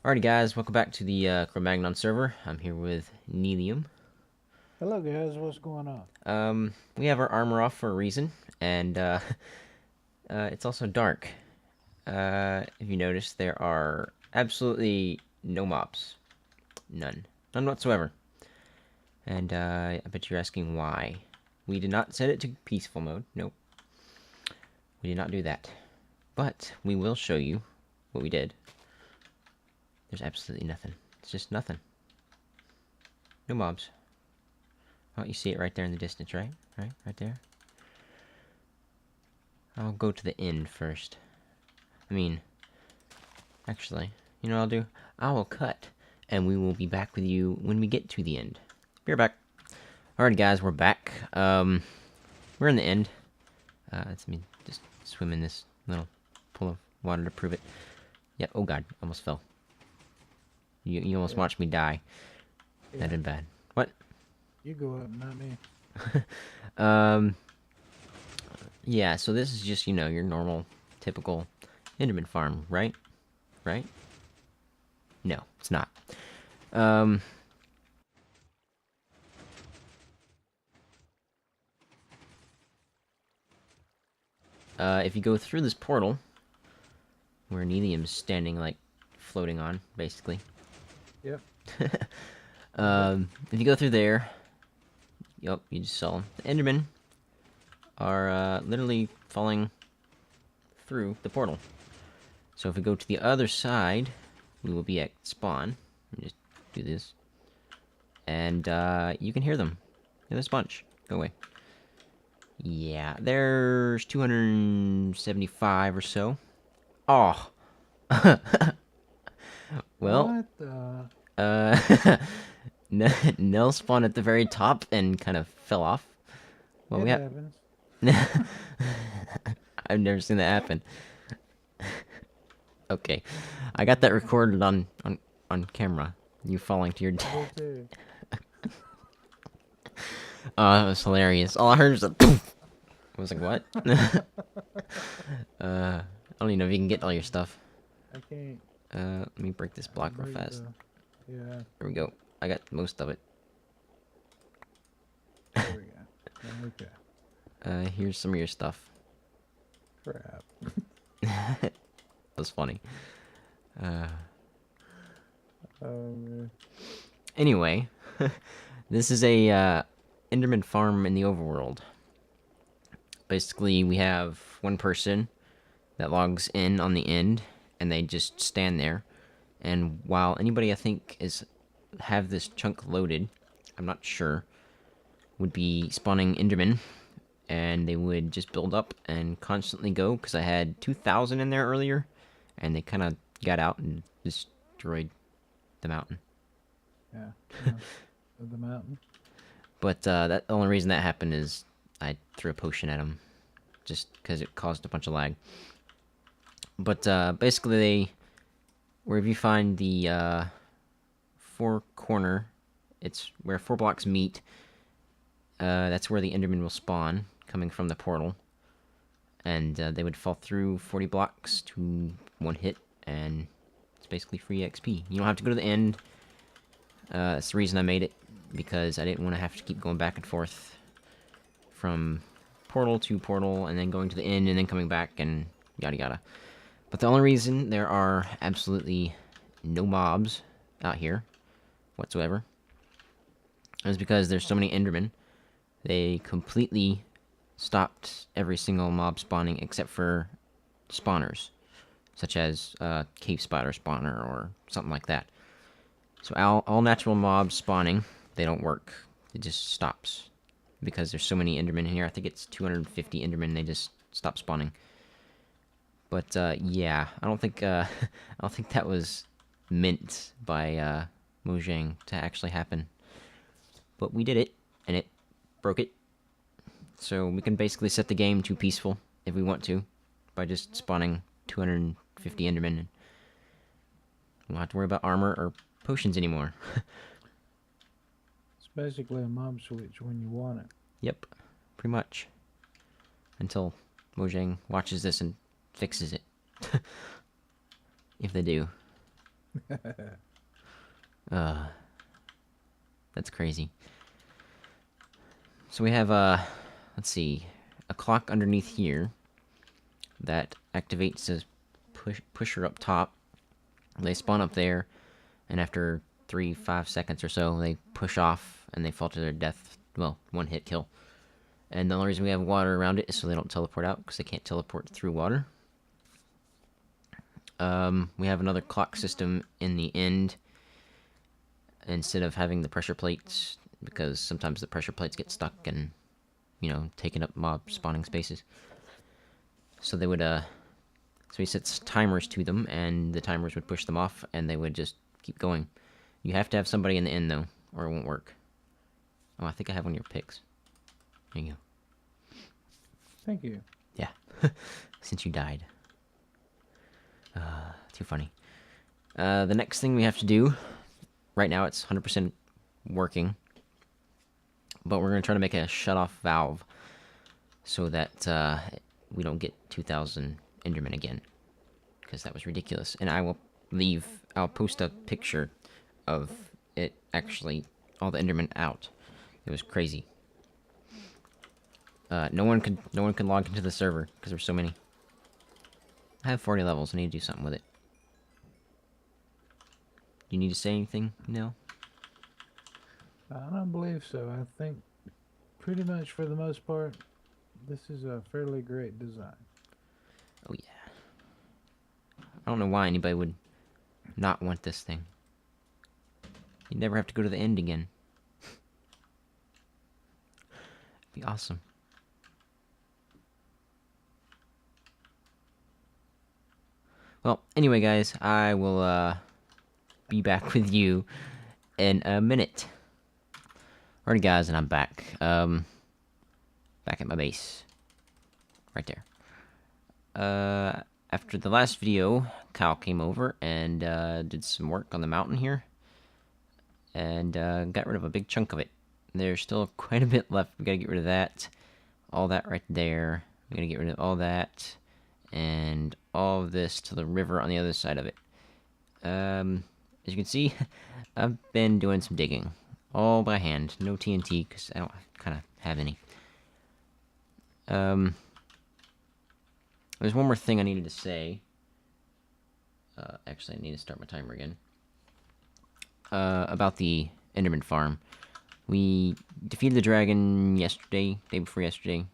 Alrighty guys, welcome back to the Cromagnon server. I'm here with Nelium. Hello guys, what's going on? We have our armor off for a reason, and it's also dark. If you notice, there are absolutely no mobs. None. None whatsoever. And I bet you're asking why. We did not set it to peaceful mode. Nope. We did not do that. But we will show you what we did. There's absolutely nothing. It's just nothing. No mobs. Oh, you see it right there in the distance, right? Right there. I'll go to the end first. Actually, you know what I'll do? I will cut, and we will be back with you when we get to the end. We're back. Alright, guys, we're back. We're in the end. Let me just swim in this little pool of water to prove it. Yep. Oh God, almost fell. You almost Yeah, watched me die. yeah. That did bad. What? You go up, not me. Um. Yeah. So this is just your normal, typical Enderman Farm, right? Right? No, it's not. Um, if you go through this portal, where Nelium's standing, like, floating on, basically. Yep. Got it. If you go through there, yep, you just saw them. The Endermen are, literally falling through the portal. So if we go to the other side, we will be at spawn. Let me just do this. And, you can hear them. Yeah, there's a bunch. Go away. Yeah, there's 275 or so. Oh. Well, What the? uh, Nell spawned at the very top and kind of fell off. Well, It we have. happens. I've never seen that happen. Okay, I got that recorded on camera. You falling to your I death. did too. Oh, that was hilarious. All I heard was a poof. I was like, what? I don't even know if you can get all your stuff. I can't. Let me break this block real Break fast. the. Yeah, There we go. I got most of it. there we go. Okay. Here's some of your stuff. Crap. That was funny. Um, Anyway, this is a Enderman Farm in the overworld. Basically, we have one person that logs in on the end, and they just stand there. And while anybody I think is have this chunk loaded, I'm not sure, would be spawning Enderman, and they would just build up and constantly go. Because I had 2,000 in there earlier, and they kind of got out and destroyed the mountain. yeah. Yeah. Of the mountain. But that the only reason that happened is I threw a potion at them, just because it caused a bunch of lag. But basically, wherever you find the four corner, it's where 4 blocks meet. That's where the Enderman will spawn, coming from the portal, and they would fall through 40 blocks to one hit, and it's basically free XP. You don't have to go to the end. That's the reason I made it, because I didn't want to have to keep going back and forth from portal to portal, and then going to the end, and then coming back, and yada yada. But the only reason there are absolutely no mobs out here whatsoever is because there's so many Endermen. They completely stopped every single mob spawning except for spawners, such as cave spider spawner or something like that. So all natural mobs spawning, they don't work. It just stops because there's so many Endermen here. I think it's 250 Endermen. They just stop spawning. But yeah, I don't think I don't think that was meant by Mojang to actually happen. But we did it, and it broke it. So we can basically set the game to peaceful if we want to, by just spawning 250 Endermen. And we won't have to worry about armor or potions anymore. It's basically a mob switch when you want it. Yep, pretty much. Until Mojang watches this and fixes it. If they do. That's crazy. So we have, let's see, a clock underneath here that activates a pusher up top. They spawn up there, and after 3-5 seconds or so, they push off and they fall to their death. Well, one hit kill. And the only reason we have water around it is so they don't teleport out, because they can't teleport through water. We have another clock system in the end, instead of having the pressure plates, because sometimes the pressure plates get stuck and, you know, taking up mob spawning spaces. So they would, so he sets timers to them, and the timers would push them off, and they would just keep going. You have to have somebody in the end, though, or it won't work. Oh, I think I have one of your picks. There you go. Thank you. Yeah. Since you died. Too funny. The next thing we have to do, right now it's 100% working, but we're going to try to make a shut-off valve so that we don't get 2,000 Endermen again, because that was ridiculous. And I'll post a picture of it actually, all the Endermen out. It was crazy. No one could log into the server because there's so many. I have 40 levels. I need to do something with it. Do you need to say anything, Nell? I don't believe so. I think pretty much for the most part, this is a fairly great design. Oh yeah. I don't know why anybody would not want this thing. You'd never have to go to the end again. It'd be awesome. Well, anyway, guys, I will be back with you in a minute. Alrighty, guys, and I'm back. Back at my base. Right there. After the last video, Kyle came over and did some work on the mountain here. And got rid of a big chunk of it. There's still quite a bit left. We gotta get rid of that. All that right there. We gotta get rid of all that. And all of this to the river on the other side of it. As you can see, I've been doing some digging. All by hand. No TNT, because I don't kind of have any. There's one more thing I needed to say. Actually, I need to start my timer again. About the Enderman Farm. We defeated the dragon yesterday, day before yesterday.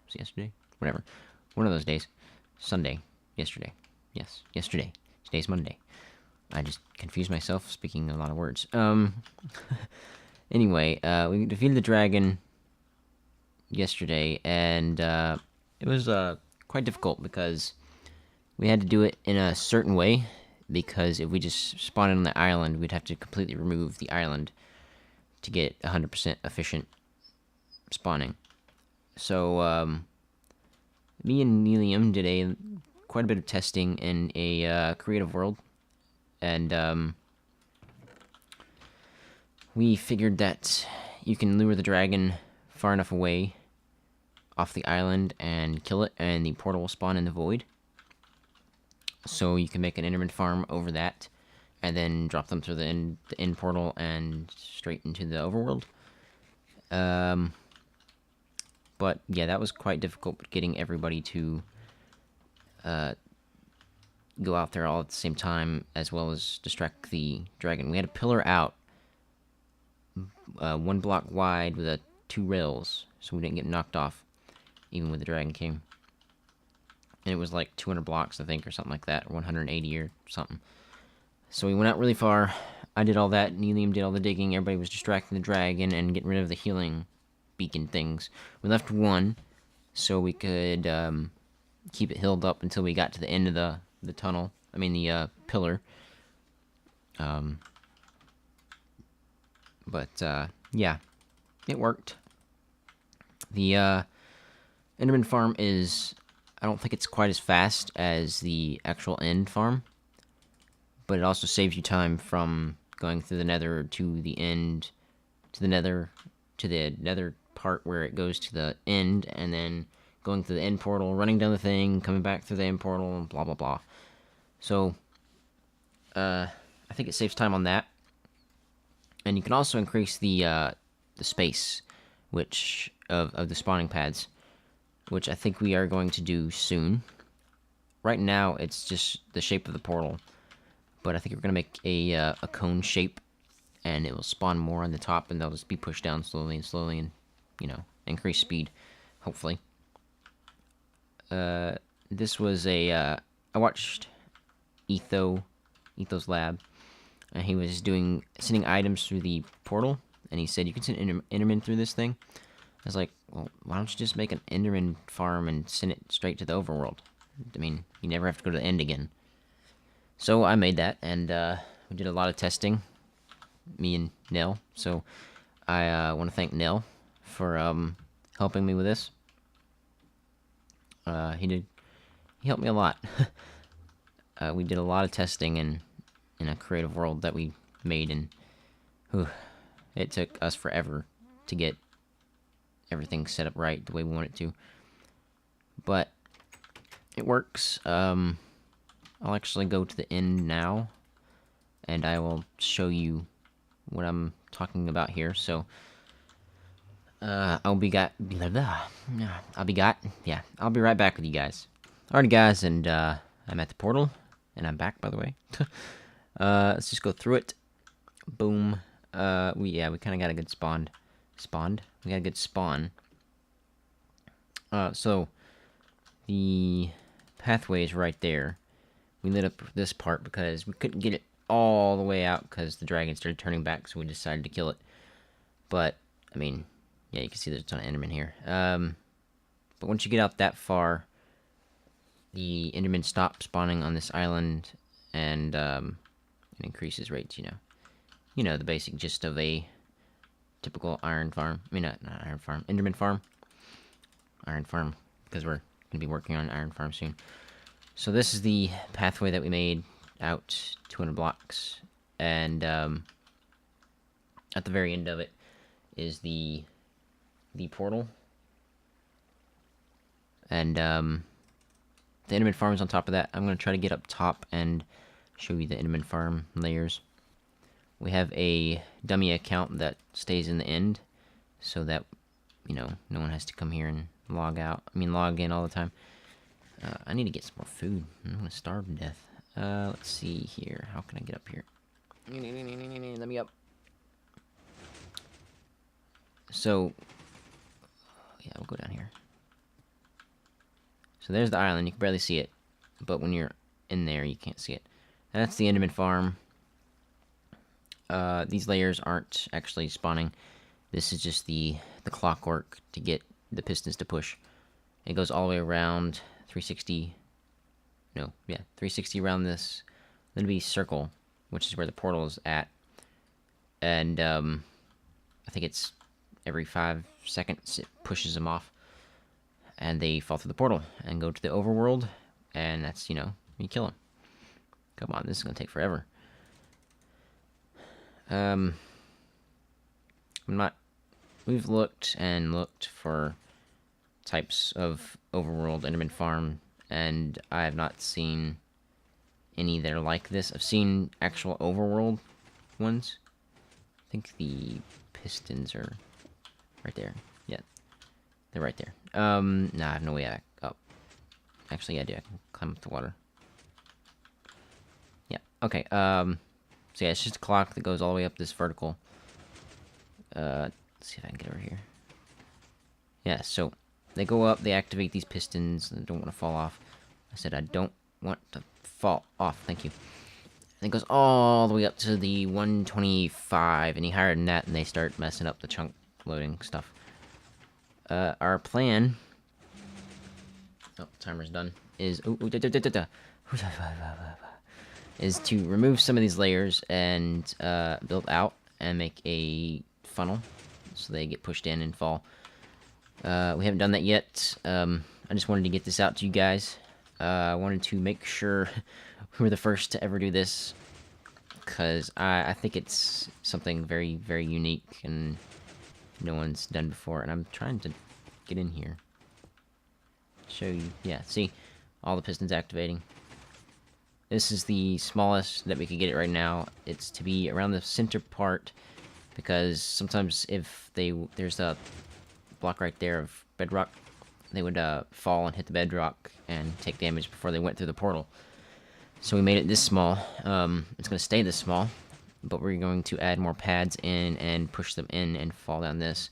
Was it yesterday? Whatever. One of those days. Sunday. Yesterday. Yes, yesterday. Today's Monday. I just confused myself speaking a lot of words. Anyway, we defeated the dragon yesterday, and it was quite difficult because we had to do it in a certain way, because if we just spawned on the island, we'd have to completely remove the island to get 100% efficient spawning. So, me and Nelium did quite a bit of testing in a creative world, and we figured that you can lure the dragon far enough away off the island and kill it, and the portal will spawn in the void. So you can make an Enderman farm over that, and then drop them through the end portal and straight into the overworld. But yeah, that was quite difficult getting everybody to go out there all at the same time, as well as distract the dragon. We had a pillar out, 1 block wide with 2 rails, so we didn't get knocked off, even when the dragon came. And it was like 200 blocks, I think, or something like that, or 180 or something. So we went out really far. I did all that. Nelium did all the digging. Everybody was distracting the dragon and getting rid of the healing beacon things. We left 1, so we could keep it healed up until we got to the end of the tunnel. I mean, the pillar. But yeah, it worked. The Enderman Farm is, I don't think it's quite as fast as the actual end farm, but it also saves you time from going through the nether to the end, to the nether part where it goes to the end, and then going through the end portal, running down the thing, coming back through the end portal, and blah blah blah. So, I think it saves time on that. And you can also increase the space, which of the spawning pads, which I think we are going to do soon. Right now, it's just the shape of the portal, but I think we're gonna make a cone shape, and it will spawn more on the top, and they'll just be pushed down slowly and slowly, and increase speed, hopefully. This was I watched Etho's lab, and he was sending items through the portal, and he said you can send Enderman through this thing. I was like, well, why don't you just make an Enderman farm and send it straight to the overworld? I mean, you never have to go to the end again. So I made that, and we did a lot of testing, me and Nell. So I want to thank Nell for helping me with this. He helped me a lot. We did a lot of testing in a creative world that we made, and it took us forever to get everything set up right the way we want it to. But it works. I'll actually go to the end now, and I will show you what I'm talking about here. So, I'll be right back with you guys. Alrighty, guys, and I'm at the portal, and I'm back, by the way. Let's just go through it. Boom. We kind of got a good spawn. We got a good spawn. So the pathway is right there. We lit up this part because we couldn't get it all the way out because the dragon started turning back, so we decided to kill it. But I mean, yeah, you can see there's a ton of Endermen here. But once you get out that far, the Endermen stop spawning on this island, and it increases rates. You know the basic gist of a typical iron farm. I mean, not iron farm, Enderman farm. Iron farm, because we're gonna be working on iron farm soon. So this is the pathway that we made out 200 blocks, and at the very end of it is the portal, and the Enderman farm is on top of that. I'm gonna try to get up top and show you the Enderman farm layers. We have a dummy account that stays in the end, so that no one has to come here and log in all the time. I need to get some more food. I'm gonna starve to death. Let's see here. How can I get up here? Let me up. So, yeah, we'll go down here. So there's the island. You can barely see it, but when you're in there, you can't see it. And that's the Enderman farm. These layers aren't actually spawning. This is just the clockwork to get the pistons to push. It goes all the way around 360. 360 around this little bitty circle, which is where the portal is at. And I think it's every 5 seconds it pushes them off, and they fall through the portal and go to the overworld. And that's you kill them. Come on, this is gonna take forever. We've looked and looked for types of overworld Enderman farm, and I have not seen any that are like this. I've seen actual overworld ones. I think the pistons are right there. Yeah, they're right there. Nah, I have no way up. Actually, yeah, I do. I can climb up the water. Yeah. Okay. So yeah, it's just a clock that goes all the way up this vertical. Let's see if I can get over here. Yeah, so they go up, they activate these pistons, and don't want to fall off. I said I don't want to fall off, thank you. And it goes all the way up to the 125, any higher than that, and they start messing up the chunk loading stuff. Our plan... Oh, timer's done. Is to remove some of these layers and build out and make a funnel so they get pushed in and fall. We haven't done that yet. I just wanted to get this out to you guys. I wanted to make sure we were the first to ever do this, because I think it's something very, very unique and no one's done before. And I'm trying to get in here. Show you. Yeah, see? All the pistons activating. This is the smallest that we could get it right now. It's to be around the center part, because sometimes if there's a block right there of bedrock, they would fall and hit the bedrock and take damage before they went through the portal. So we made it this small. It's going to stay this small, but we're going to add more pads in and push them in and fall down this.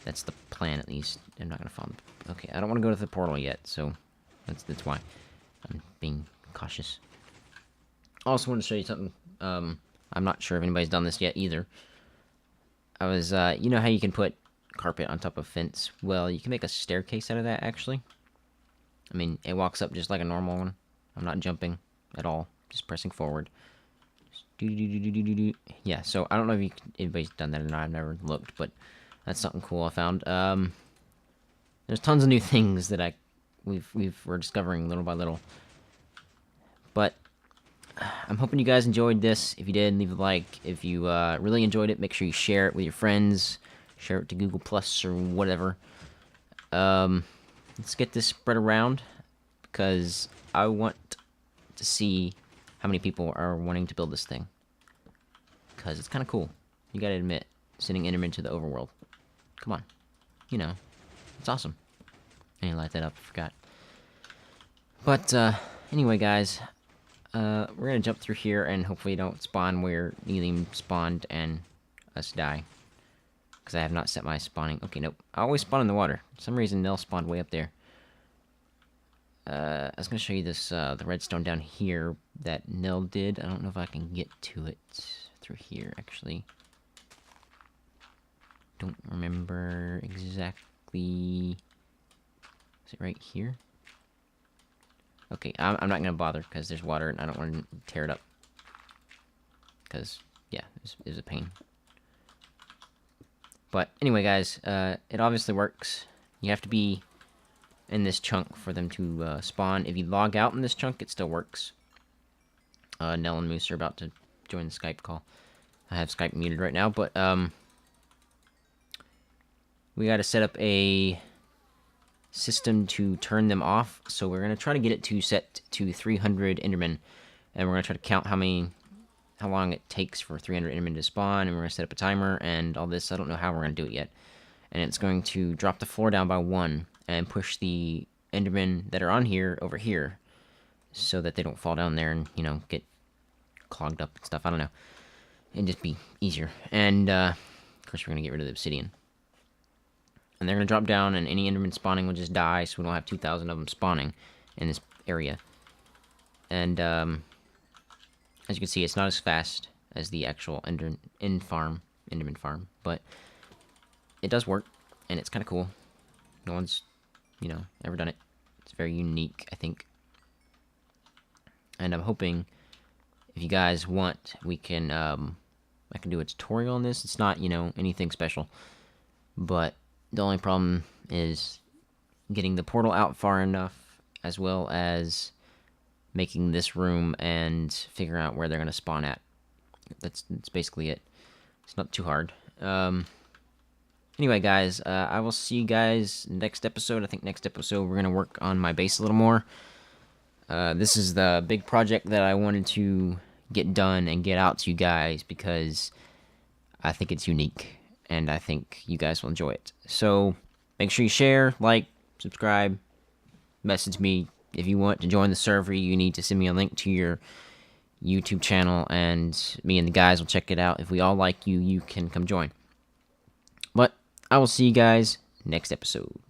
That's the plan, at least. I'm not going to fall. Okay, I don't want to go to the portal yet, so that's why I'm being cautious. I also want to show you something. I'm not sure if anybody's done this yet either. I was, you know how you can put carpet on top of fence? Well, you can make a staircase out of that, actually. I mean, it walks up just like a normal one. I'm not jumping at all, just pressing forward. Yeah, so I don't know if anybody's done that or not. I've never looked, but that's something cool I found. There's tons of new things that we're discovering little by little. But I'm hoping you guys enjoyed this. If you did, leave a like. If you really enjoyed it, make sure you share it with your friends. Share it to Google Plus or whatever. Let's get this spread around, because I want to see how many people are wanting to build this thing. Because it's kind of cool. You gotta admit, sending Enderman to the overworld. Come on. You know, it's awesome. I need to light that up, I forgot. But, anyway, guys, we're gonna jump through here and hopefully don't spawn where Nelium spawned and us die. Because I have not set my spawning. Okay, nope. I always spawn in the water. For some reason, Nell spawned way up there. I was going to show you this, the redstone down here that Nell did. I don't know if I can get to it through here, actually. Don't remember exactly. Is it right here? Okay, I'm not going to bother because there's water and I don't want to tear it up. Because, yeah, it was a pain. But anyway, guys, it obviously works. You have to be in this chunk for them to spawn. If you log out in this chunk, it still works. Nell and Moose are about to join the Skype call. I have Skype muted right now, but we got to set up a system to turn them off. So we're going to try to get it to set to 300 Endermen, and we're going to try to count how long it takes for 300 Endermen to spawn, and we're going to set up a timer and all this. I don't know how we're going to do it yet. And it's going to drop the floor down by 1 and push the Endermen that are on here over here so that they don't fall down there and, you know, get clogged up and stuff. I don't know. It'd just be easier. And, of course, we're going to get rid of the obsidian. And they're going to drop down, and any Enderman spawning will just die, so we don't have 2,000 of them spawning in this area. And, as you can see, it's not as fast as the actual Enderman Farm, but it does work, and it's kind of cool. No one's, you know, ever done it. It's very unique, I think. And I'm hoping, if you guys want, we can, I can do a tutorial on this. It's not, you know, anything special. But the only problem is getting the portal out far enough, as well as making this room and figuring out where they're going to spawn at. That's basically it. It's not too hard. Anyway, guys, I will see you guys next episode. I think next episode we're going to work on my base a little more. This is the big project that I wanted to get done and get out to you guys because I think it's unique, and I think you guys will enjoy it. So, make sure you share, like, subscribe, message me. If you want to join the server, you need to send me a link to your YouTube channel, and me and the guys will check it out. If we all like you, you can come join. But I will see you guys next episode.